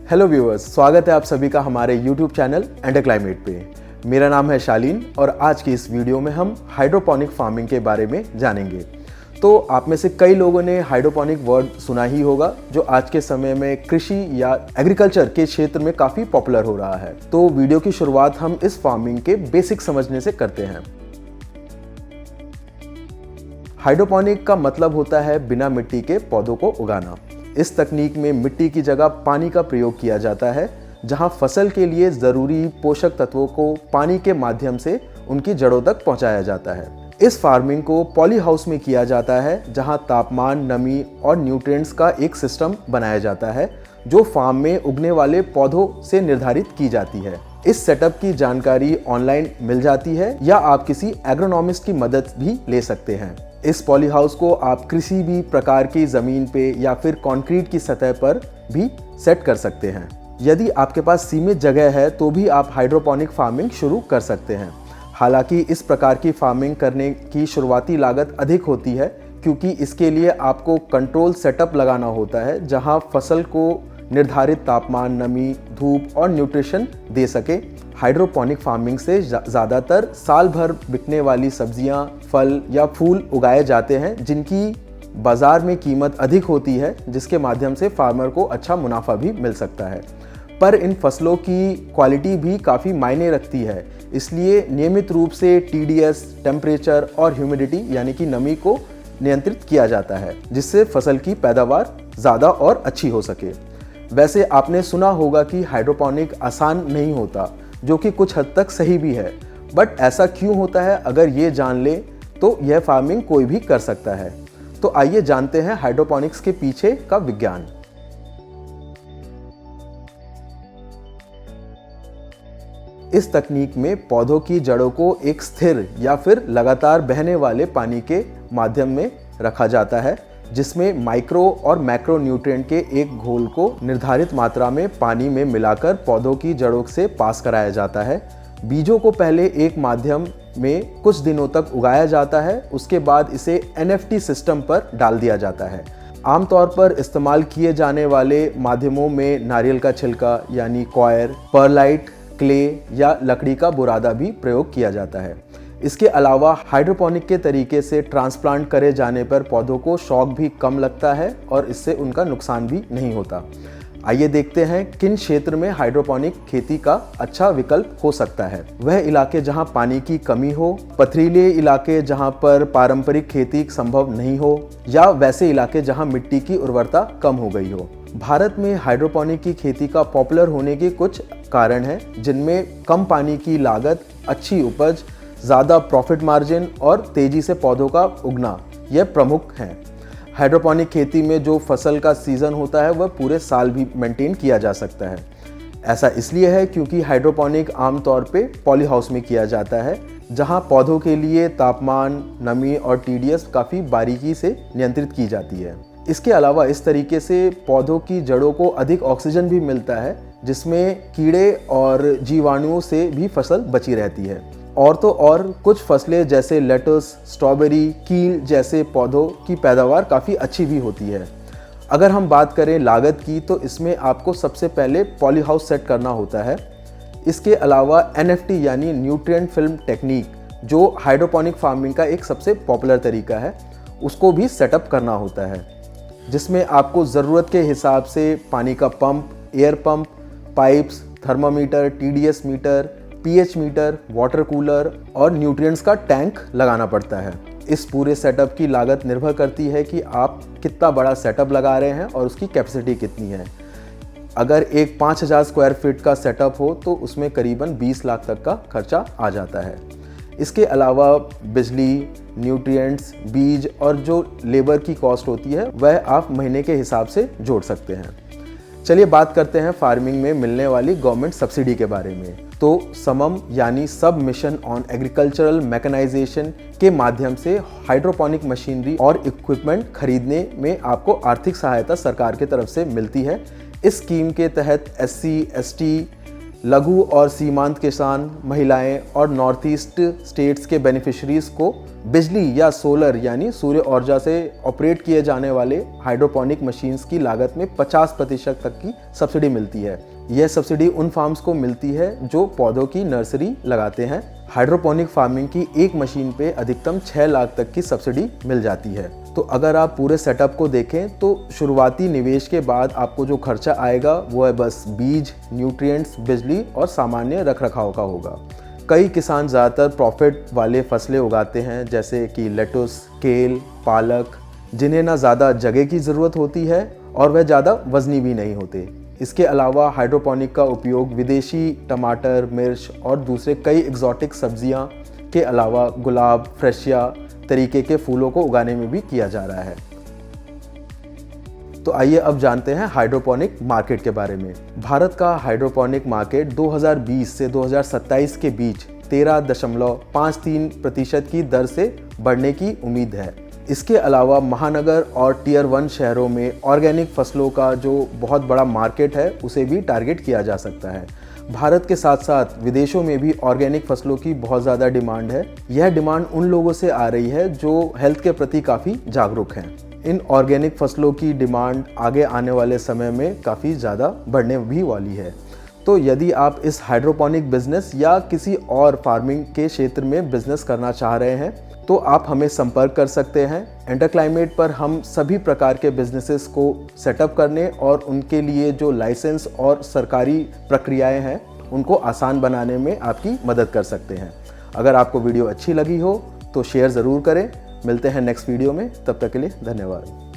Hello viewers, स्वागत है आप सभी का हमारे यूट्यूब चैनल एंड क्लाइमेट पे। मेरा नाम है शालीन और आज की इस वीडियो में हम हाइड्रोपोनिक फार्मिंग के बारे में जानेंगे। तो आप में से कई लोगों ने हाइड्रोपोनिक वर्ड सुना ही होगा, जो आज के समय में कृषि या एग्रीकल्चर के क्षेत्र में काफ़ी पॉपुलर हो रहा है। तो वीडियो की शुरुआत हम इस फार्मिंग के बेसिक समझने से करते हैं। हाइड्रोपोनिक का मतलब होता है बिना मिट्टी के पौधों को उगाना। इस तकनीक में मिट्टी की जगह पानी का प्रयोग किया जाता है, जहां फसल के लिए ज़रूरी पोषक तत्वों को पानी के माध्यम से उनकी जड़ों तक पहुंचाया जाता है। इस फार्मिंग को पॉली हाउस में किया जाता है, जहां तापमान, नमी और न्यूट्रिएंट्स का एक सिस्टम बनाया जाता है, जो फार्म में उगने वाले पौधों से निर्धारित की जाती है। इस सेटअप की जानकारी ऑनलाइन मिल जाती है या आप किसी एग्रोनॉमिस्ट की मदद भी ले सकते हैं। इस पॉली हाउस को आप किसी भी प्रकार की ज़मीन पे या फिर कंक्रीट की सतह पर भी सेट कर सकते हैं। यदि आपके पास सीमित जगह है तो भी आप हाइड्रोपोनिक फार्मिंग शुरू कर सकते हैं। हालांकि इस प्रकार की फार्मिंग करने की शुरुआती लागत अधिक होती है, क्योंकि इसके लिए आपको कंट्रोल सेटअप लगाना होता है, जहां फसल को निर्धारित तापमान, नमी, धूप और न्यूट्रिशन दे सके। हाइड्रोपोनिक फार्मिंग से ज़्यादातर साल भर बिकने वाली सब्जियां, फल या फूल उगाए जाते हैं, जिनकी बाज़ार में कीमत अधिक होती है, जिसके माध्यम से फार्मर को अच्छा मुनाफा भी मिल सकता है। पर इन फसलों की क्वालिटी भी काफ़ी मायने रखती है, इसलिए नियमित रूप से TDS, टेम्परेचर और ह्यूमिडिटी यानी कि नमी को नियंत्रित किया जाता है, जिससे फसल की पैदावार ज़्यादा और अच्छी हो सके। वैसे आपने सुना होगा कि हाइड्रोपोनिक आसान नहीं होता, जो कि कुछ हद तक सही भी है। बट ऐसा क्यों होता है, अगर ये जान ले तो यह फार्मिंग कोई भी कर सकता है। तो आइए जानते हैं हाइड्रोपोनिक्स के पीछे का विज्ञान। इस तकनीक में पौधों की जड़ों को एक स्थिर या फिर लगातार बहने वाले पानी के माध्यम में रखा जाता है, जिसमें माइक्रो और मैक्रो न्यूट्रिएंट के एक घोल को निर्धारित मात्रा में पानी में मिलाकर पौधों की जड़ों से पास कराया जाता है। बीजों को पहले एक माध्यम में कुछ दिनों तक उगाया जाता है, उसके बाद इसे NFT सिस्टम पर डाल दिया जाता है। आमतौर पर इस्तेमाल किए जाने वाले माध्यमों में नारियल का छिलका यानी कॉयर, परलाइट, क्ले या लकड़ी का बुरादा भी प्रयोग किया जाता है। इसके अलावा हाइड्रोपोनिक के तरीके से ट्रांसप्लांट करे जाने पर पौधों को शॉक भी कम लगता है और इससे उनका नुकसान भी नहीं होता। आइए देखते हैं किन क्षेत्र में हाइड्रोपोनिक खेती का अच्छा विकल्प हो सकता है। वह इलाके जहां पानी की कमी हो, पथरीले इलाके जहां पर पारंपरिक खेती संभव नहीं हो, या वैसे इलाके जहां मिट्टी की उर्वरता कम हो गई हो। भारत में हाइड्रोपोनिक की खेती का पॉपुलर होने के कुछ कारण हैं, जिनमें कम पानी की लागत, अच्छी उपज, ज़्यादा प्रॉफिट मार्जिन और तेज़ी से पौधों का उगना, यह प्रमुख हैं। हाइड्रोपोनिक खेती में जो फसल का सीज़न होता है वह पूरे साल भी मेंटेन किया जा सकता है। ऐसा इसलिए है क्योंकि हाइड्रोपोनिक आमतौर पे पॉली हाउस में किया जाता है, जहां पौधों के लिए तापमान, नमी और TDS काफ़ी बारीकी से नियंत्रित की जाती है। इसके अलावा इस तरीके से पौधों की जड़ों को अधिक ऑक्सीजन भी मिलता है, जिसमें कीड़े और जीवाणुओं से भी फसल बची रहती है। और तो और कुछ फसलें जैसे लेटस, स्ट्रॉबेरी, कील जैसे पौधों की पैदावार काफ़ी अच्छी भी होती है। अगर हम बात करें लागत की, तो इसमें आपको सबसे पहले पॉली हाउस सेट करना होता है। इसके अलावा NFT यानी न्यूट्रिएंट फिल्म टेक्निक, जो हाइड्रोपोनिक फार्मिंग का एक सबसे पॉपुलर तरीका है, उसको भी सेटअप करना होता है, जिसमें आपको ज़रूरत के हिसाब से पानी का pump, air pump, pipes, thermometer, TDS meter, pH meter, water cooler और न्यूट्रिएंट्स का टैंक लगाना पड़ता है। इस पूरे सेटअप की लागत निर्भर करती है कि आप कितना बड़ा सेटअप लगा रहे हैं और उसकी कैपेसिटी कितनी है। अगर एक 5000 स्क्वायर फीट का सेटअप हो तो उसमें करीबन 20 लाख तक का खर्चा आ जाता है। इसके अलावा बिजली, न्यूट्रिएंट्स, बीज और जो लेबर की कॉस्ट होती है वह आप महीने के हिसाब से जोड़ सकते हैं। चलिए बात करते हैं फार्मिंग में मिलने वाली गवर्नमेंट सब्सिडी के बारे में। तो समम यानी सब मिशन ऑन एग्रीकल्चरल मैकेनाइजेशन के माध्यम से हाइड्रोपोनिक मशीनरी और इक्विपमेंट खरीदने में आपको आर्थिक सहायता सरकार की तरफ से मिलती है। इस स्कीम के तहत SC, ST, लघु और सीमांत किसान, महिलाएं और नॉर्थ ईस्ट स्टेट्स के बेनिफिशरीज को बिजली या सोलर यानी सूर्य ऊर्जा से ऑपरेट किए जाने वाले हाइड्रोपोनिक मशीन्स की लागत में 50% तक की सब्सिडी मिलती है। यह सब्सिडी उन फार्म्स को मिलती है जो पौधों की नर्सरी लगाते हैं। हाइड्रोपोनिक फार्मिंग की एक मशीन पे अधिकतम 6 लाख तक की सब्सिडी मिल जाती है। तो अगर आप पूरे सेटअप को देखें तो शुरुआती निवेश के बाद आपको जो खर्चा आएगा वो है बस बीज, न्यूट्रिएंट्स, बिजली और सामान्य रखरखाव का होगा। कई किसान ज़्यादातर प्रॉफिट वाले फसलें उगाते हैं जैसे कि लेटुस, केल, पालक, जिन्हें ना ज़्यादा जगह की ज़रूरत होती है और वह ज़्यादा वजनी भी नहीं होते। इसके अलावा हाइड्रोपोनिक का उपयोग विदेशी टमाटर, मिर्च और दूसरे कई एक्जॉटिक सब्जियां के अलावा गुलाब, फ्रेशिया तरीके के फूलों को उगाने में भी किया जा रहा है। तो आइए अब जानते हैं हाइड्रोपोनिक मार्केट के बारे में। भारत का हाइड्रोपोनिक मार्केट 2020 से 2027 के बीच 13.53% की दर से बढ़ने की उम्मीद है। इसके अलावा महानगर और टियर 1 शहरों में ऑर्गेनिक फसलों का जो बहुत बड़ा मार्केट है उसे भी टारगेट किया जा सकता है। भारत के साथ साथ विदेशों में भी ऑर्गेनिक फसलों की बहुत ज़्यादा डिमांड है। यह डिमांड उन लोगों से आ रही है जो हेल्थ के प्रति काफ़ी जागरूक हैं। इन ऑर्गेनिक फसलों की डिमांड आगे आने वाले समय में काफ़ी ज़्यादा बढ़ने भी वाली है। तो यदि आप इस हाइड्रोपोनिक बिजनेस या किसी और फार्मिंग के क्षेत्र में बिजनेस करना चाह रहे हैं तो आप हमें संपर्क कर सकते हैं। एंटरक्लाइमेट पर हम सभी प्रकार के बिजनेसेस को सेटअप करने और उनके लिए जो लाइसेंस और सरकारी प्रक्रियाएं हैं उनको आसान बनाने में आपकी मदद कर सकते हैं। अगर आपको वीडियो अच्छी लगी हो तो शेयर ज़रूर करें। मिलते हैं नेक्स्ट वीडियो में, तब तक के लिए धन्यवाद।